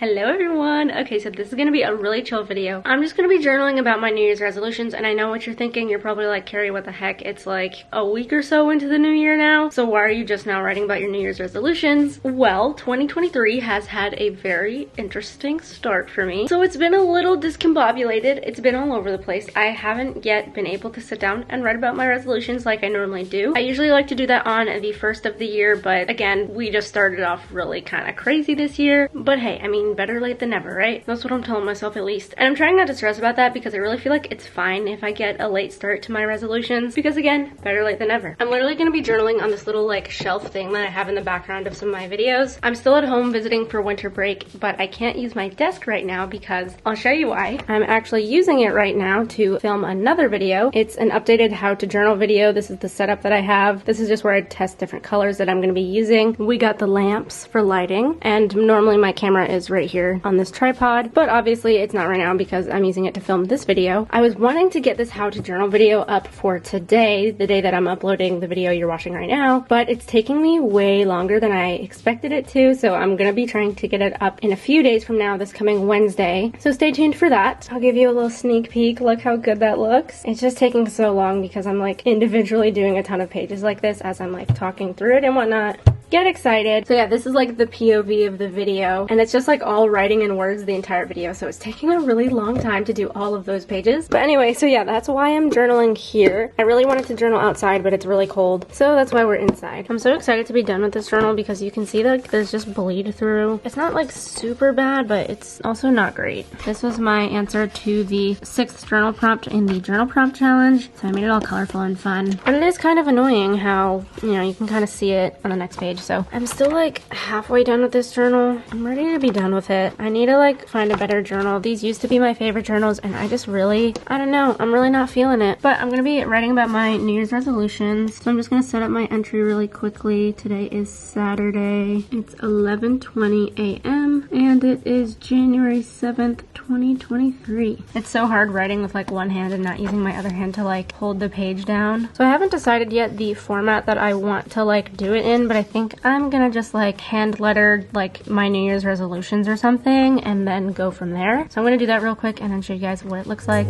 Hello everyone! Okay, so this is gonna be a really chill video. I'm just gonna be journaling about my New Year's resolutions, and I know what you're thinking. You're probably like, Carrie, what the heck? It's like a week or so into the new year now, so why are you just now writing about your New Year's resolutions? Well, 2023 has had a very interesting start for me. So it's been a little discombobulated. It's been all over the place. I haven't yet been able to sit down and write about my resolutions like I normally do. I usually like to do that on the first of the year, but again, we just started off really kind of crazy this year. But hey, I mean, better late than never, right? That's what I'm telling myself at least. And I'm trying not to stress about that because I really feel like it's fine if I get a late start to my resolutions because again, better late than never. I'm literally gonna be journaling on this little like shelf thing that I have in the background of some of my videos. I'm still at home visiting for winter break, but I can't use my desk right now because I'll show you why. I'm actually using it right now to film another video. It's an updated how to journal video. This is the setup that I have. This is just where I test different colors that I'm gonna be using. We got the lamps for lighting, and normally my camera is right here on this tripod, but obviously it's not right now because I'm using it to film this video. I was wanting to get this how to journal video up for today, the day that I'm uploading the video you're watching right now, but it's taking me way longer than I expected it to, so I'm gonna be trying to get it up in a few days from now, this coming Wednesday. So stay tuned for that. I'll give you a little sneak peek. Look how good that looks. It's just taking so long because I'm like individually doing a ton of pages like this as I'm like talking through it and whatnot. Get excited. So yeah, this is like the POV of the video, and it's just like all writing in words the entire video, so it's taking a really long time to do all of those pages. But anyway, so yeah, that's why I'm journaling here. I really wanted to journal outside, but it's really cold, so that's why we're inside. I'm so excited to be done with this journal because you can see that there's just bleed through. It's not like super bad, but it's also not great. This was my answer to the 6th journal prompt in the journal prompt challenge, so I made it all colorful and fun. But it is kind of annoying how, you know, you can kind of see it on the next page. So I'm still like halfway done with this journal. I'm ready to be done with it. I need to like find a better journal. These used to be my favorite journals and I just really, I don't know, I'm really not feeling it. But I'm gonna be writing about my New Year's resolutions. So I'm just gonna set up my entry really quickly. Today is Saturday. It's 11:20 a.m. and it is January 7th, 2023. It's so hard writing with like one hand and not using my other hand to like hold the page down. So I haven't decided yet the format that I want to like do it in, but I think I'm gonna just like hand letter like my New Year's resolutions or something and then go from there. So I'm gonna do that real quick and then show you guys what it looks like.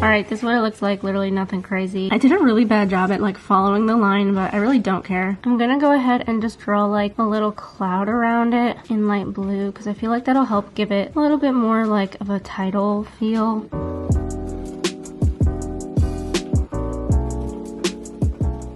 Alright, this is what it looks like, literally nothing crazy. I did a really bad job at like following the line, but I really don't care. I'm gonna go ahead and just draw like a little cloud around it in light blue because I feel like that'll help give it a little bit more like of a title feel.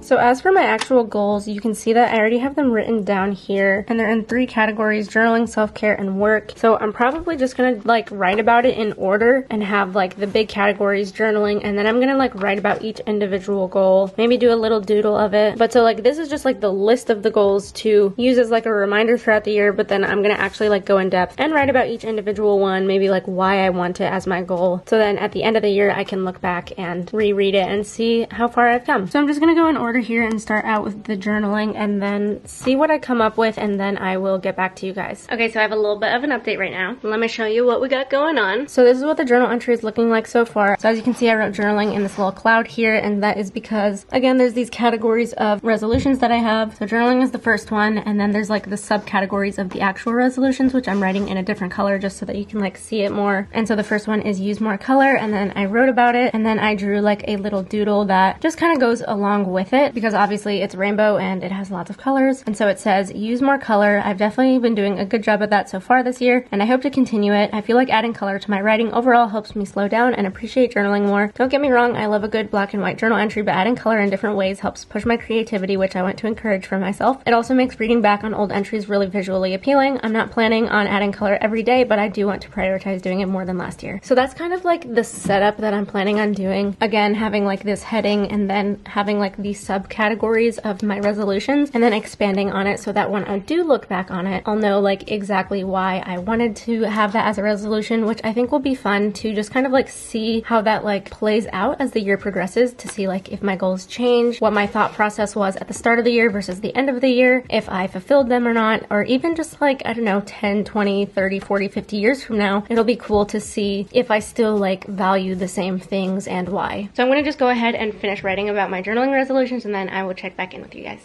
So as for my actual goals, you can see that I already have them written down here, and they're in 3 categories: journaling, self-care, and work. So I'm probably just gonna like write about it in order and have like the big categories journaling, and then I'm gonna like write about each individual goal, maybe do a little doodle of it. But so like this is just like the list of the goals to use as like a reminder throughout the year, but then I'm gonna actually like go in depth and write about each individual one, maybe like why I want it as my goal. So then at the end of the year, I can look back and reread it and see how far I've come. So I'm just gonna go in order here and start out with the journaling and then see what I come up with, and then I will get back to you guys. Okay, so I have a little bit of an update right now. Let me show you what we got going on. So this is what the journal entry is looking like so far. So as you can see, I wrote journaling in this little cloud here, and that is because, again, there's these categories of resolutions that I have. So journaling is the first one, and then there's like the subcategories of the actual resolutions, which I'm writing in a different color just so that you can like see it more. And so the first one is use more color, and then I wrote about it, and then I drew like a little doodle that just kind of goes along with it because obviously it's rainbow and it has lots of colors, and so it says use more color. I've definitely been doing a good job of that so far this year, and I hope to continue it. I feel like adding color to my writing overall helps me slow down and appreciate journaling more. Don't get me wrong, I love a good black and white journal entry, but adding color in different ways helps push my creativity, which I want to encourage for myself. It also makes reading back on old entries really visually appealing. I'm not planning on adding color every day, but I do want to prioritize doing it more than last year. So that's kind of like the setup that I'm planning on doing. Again, having like this heading and then having like these subcategories of my resolutions and then expanding on it so that when I do look back on it, I'll know like exactly why I wanted to have that as a resolution, which I think will be fun to just kind of like see how that like plays out as the year progresses, to see like if my goals change, what my thought process was at the start of the year versus the end of the year, if I fulfilled them or not, or even just like, I don't know, 10, 20, 30, 40, 50 years from now, it'll be cool to see if I still like value the same things and why. So I'm gonna just go ahead and finish writing about my journaling resolutions and then I will check back in with you guys.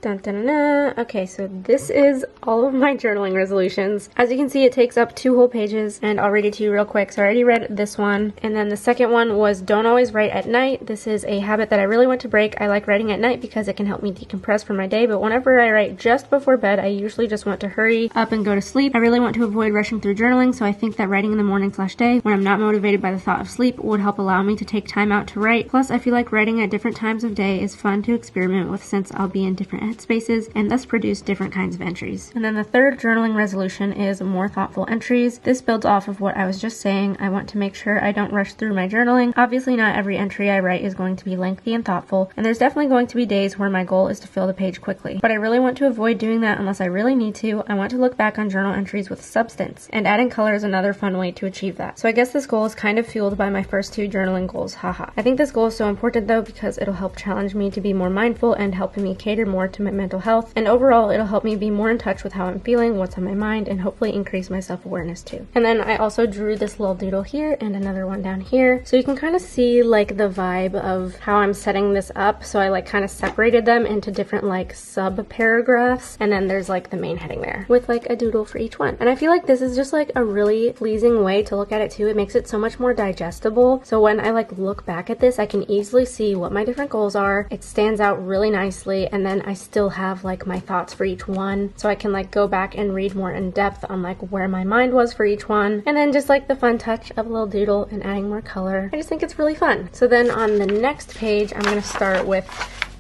Dun, dun, dun, dun. Okay, so this is all of my journaling resolutions. As you can see, it takes up 2 whole pages, and I'll read it to you real quick. So I already read this one, and then the second one was don't always write at night. This is a habit that I really want to break. I like writing at night because it can help me decompress from my day, but whenever I write just before bed, I usually just want to hurry up and go to sleep. I really want to avoid rushing through journaling, so I think that writing in the morning/day when I'm not motivated by the thought of sleep would help allow me to take time out to write. Plus, I feel like writing at different times of day is fun to experiment with since I'll be in different headspaces and thus produce different kinds of entries. And then the third journaling resolution is more thoughtful entries. This builds off of what I was just saying. I want to make sure I don't rush through my journaling. Obviously, not every entry I write is going to be lengthy and thoughtful, and there's definitely going to be days where my goal is to fill the page quickly. But I really want to avoid doing that unless I really need to. I want to look back on journal entries with substance, and adding color is another fun way to achieve that. So I guess this goal is kind of fueled by my first 2 journaling goals, haha. I think this goal is so important though because it'll help challenge me to be more mindful and help me cater more to my mental health, and overall it'll help me be more in touch with how I'm feeling, what's on my mind, and hopefully increase my self-awareness too. And then I also drew this little doodle here and another one down here, so you can kind of see like the vibe of how I'm setting this up. So I like kind of separated them into different like sub paragraphs, and then there's like the main heading there with like a doodle for each one. And I feel like this is just like a really pleasing way to look at it too. It makes it so much more digestible, so when I like look back at this, I can easily see what my different goals are. It stands out really nicely, and then I still have like my thoughts for each one, so I can like go back and read more in depth on like where my mind was for each one. And then just like the fun touch of a little doodle and adding more color, I just think it's really fun. So then on the next page, I'm going to start with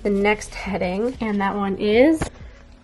the next heading, and that one is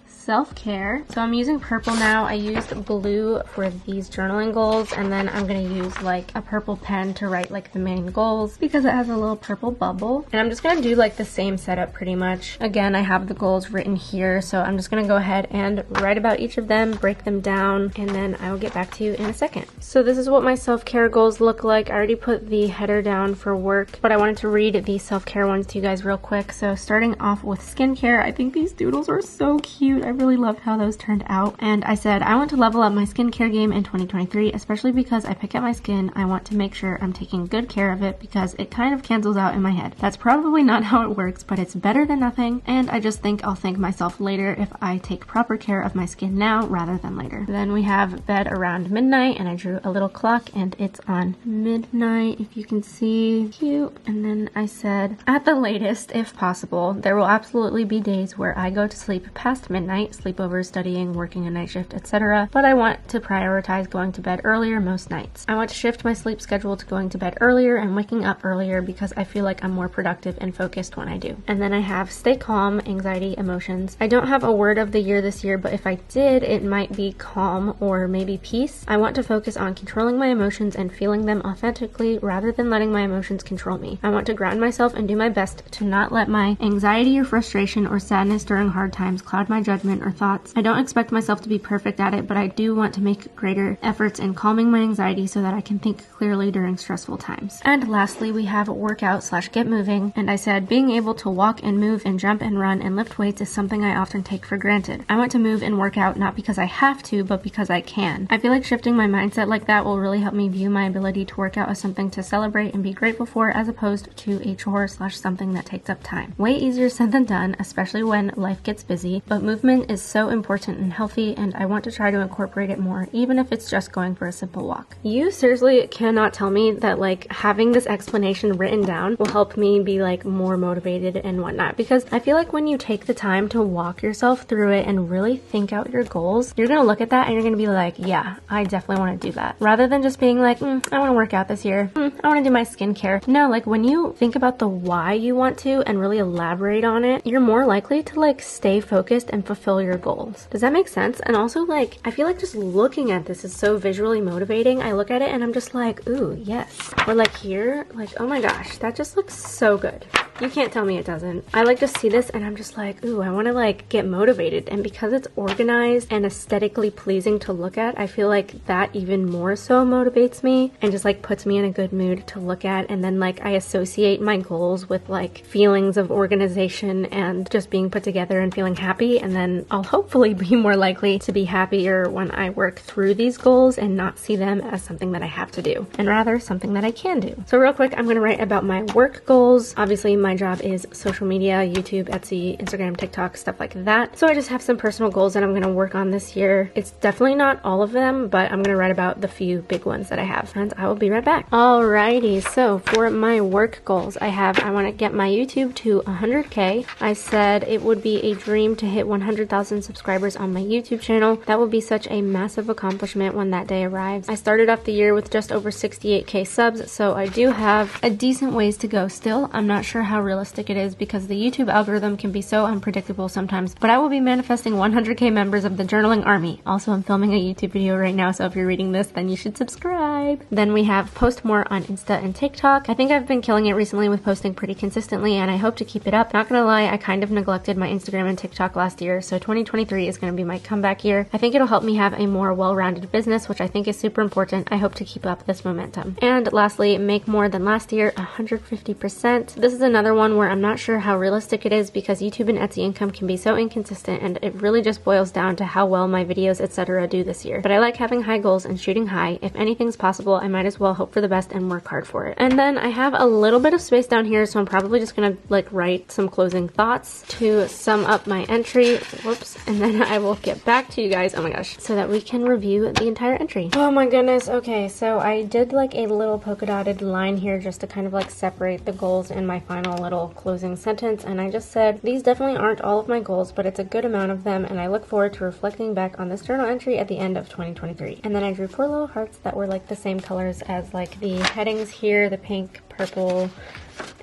self-care. So I'm using purple now. I used blue for these journaling goals, and then I'm gonna use like a purple pen to write like the main goals because it has a little purple bubble. And I'm just gonna do like the same setup pretty much. Again, I have the goals written here, so I'm just gonna go ahead and write about each of them, break them down, and then I will get back to you in a second. So this is what my self-care goals look like. I already put the header down for work, but I wanted to read the self-care ones to you guys real quick. So starting off with skincare, I think these doodles are so cute. I really loved how those turned out. And I said, I want to level up my skincare game in 2023, especially because I pick at my skin. I want to make sure I'm taking good care of it because it kind of cancels out in my head. That's probably not how it works, but it's better than nothing. And I just think I'll thank myself later if I take proper care of my skin now rather than later. Then we have bed around midnight, and I drew a little clock and it's on midnight, if you can see. Cute. And then I said, at the latest, if possible, there will absolutely be days where I go to sleep past midnight, sleepovers, studying, working a night shift, etc. But I want to prioritize going to bed earlier most nights. I want to shift my sleep schedule to going to bed earlier and waking up earlier because I feel like I'm more productive and focused when I do. And then I have stay calm, anxiety, emotions. I don't have a word of the year this year, but if I did, it might be calm or maybe peace. I want to focus on controlling my emotions and feeling them authentically rather than letting my emotions control me. I want to ground myself and do my best to not let my anxiety or frustration or sadness during hard times cloud my judgment or thoughts. I don't expect myself to be perfect at it, but I do want to make greater efforts in calming my anxiety so that I can think clearly during stressful times. And lastly, we have workout/get moving, and I said being able to walk and move and jump and run and lift weights is something I often take for granted. I want to move and work out not because I have to, but because I can. I feel like shifting my mindset like that will really help me view my ability to work out as something to celebrate and be grateful for as opposed to a chore/something that takes up time. Way easier said than done, especially when life gets busy, but movement is so important and healthy, and I want to try to incorporate it more, even if it's just going for a simple walk. You seriously cannot tell me that like having this explanation written down will help me be like more motivated and whatnot, because I feel like when you take the time to walk yourself through it and really think out your goals, you're gonna look at that and you're gonna be like, yeah, I definitely want to do that, rather than just being like, I want to work out this year, I want to do my skincare. No, like when you think about the why you want to and really elaborate on it, you're more likely to like stay focused and fulfill your goals. Does that make sense? And also, like, I feel like just looking at this is so visually motivating. I look at it and I'm just like, ooh, yes. Or like here, like, oh my gosh, that just looks so good. You can't tell me it doesn't. I like just see this and I'm just like, ooh, I want to like get motivated. And because it's organized and aesthetically pleasing to look at, I feel like that even more so motivates me and just like puts me in a good mood to look at. And then like I associate my goals with like feelings of organization and just being put together and feeling happy. And then I'll hopefully be more likely to be happier when I work through these goals and not see them as something that I have to do, and rather something that I can do. So real quick, I'm going to write about my work goals. Obviously my job is social media, YouTube, Etsy, Instagram, TikTok, stuff like that. So I just have some personal goals that I'm going to work on this year. It's definitely not all of them, but I'm going to write about the few big ones that I have, and I will be right back. Alrighty, so for my work goals, I want to get my YouTube to 100K. I said it would be a dream to hit 100,000 subscribers on my YouTube channel. That will be such a massive accomplishment when that day arrives. I started off the year with just over 68K subs, so I do have a decent ways to go still. I'm not sure how realistic it is because the YouTube algorithm can be so unpredictable sometimes, but I will be manifesting 100K members of the journaling army. Also, I'm filming a YouTube video right now, so if you're reading this, then you should subscribe. Then we have post more on Insta and TikTok. I think I've been killing it recently with posting pretty consistently, and I hope to keep it up. Not gonna lie, I kind of neglected my Instagram and TikTok last year, so 2023 is gonna be my comeback year. I think it'll help me have a more well-rounded business, which I think is super important. I hope to keep up this momentum. And lastly, make more than last year, 150%. This is another one where I'm not sure how realistic it is because YouTube and Etsy income can be so inconsistent, and it really just boils down to how well my videos, etc. do this year. But I like having high goals and shooting high. If anything's possible, I might as well hope for the best and work hard for it. And then I have a little bit of space down here, so I'm probably just gonna like write some closing thoughts to sum up my entry. Whoops. And then I will get back to you guys, oh my gosh, so that we can review the entire entry. Oh my goodness. Okay, so I did like a little polka dotted line here just to kind of like separate the goals in my final little closing sentence, and I just said these definitely aren't all of my goals, but it's a good amount of them, and I look forward to reflecting back on this journal entry at the end of 2023. And then I drew 4 little hearts that were like the same colors as like the headings here, the pink, purple,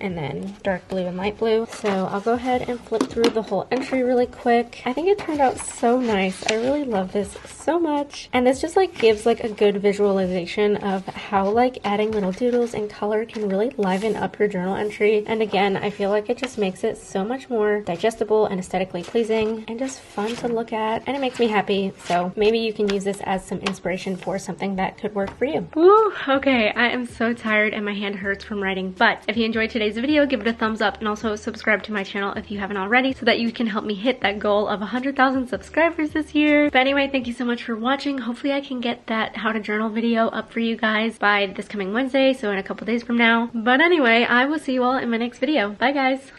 and then dark blue and light blue. So I'll go ahead and flip through the whole entry really quick. I think it turned out so nice. I really love this so much. And this just like gives like a good visualization of how like adding little doodles and color can really liven up your journal entry. And again, I feel like it just makes it so much more digestible and aesthetically pleasing and just fun to look at. And it makes me happy. So maybe you can use this as some inspiration for something that could work for you. Woo, okay, I am so tired and my hand hurts from writing. But if you enjoyed today's video, give it a thumbs up and also subscribe to my channel if you haven't already so that you can help me hit that goal of 100,000 subscribers this year. But anyway, thank you so much for watching. Hopefully I can get that how to journal video up for you guys by this coming Wednesday, so in a couple days from now. But anyway, I will see you all in my next video. Bye guys.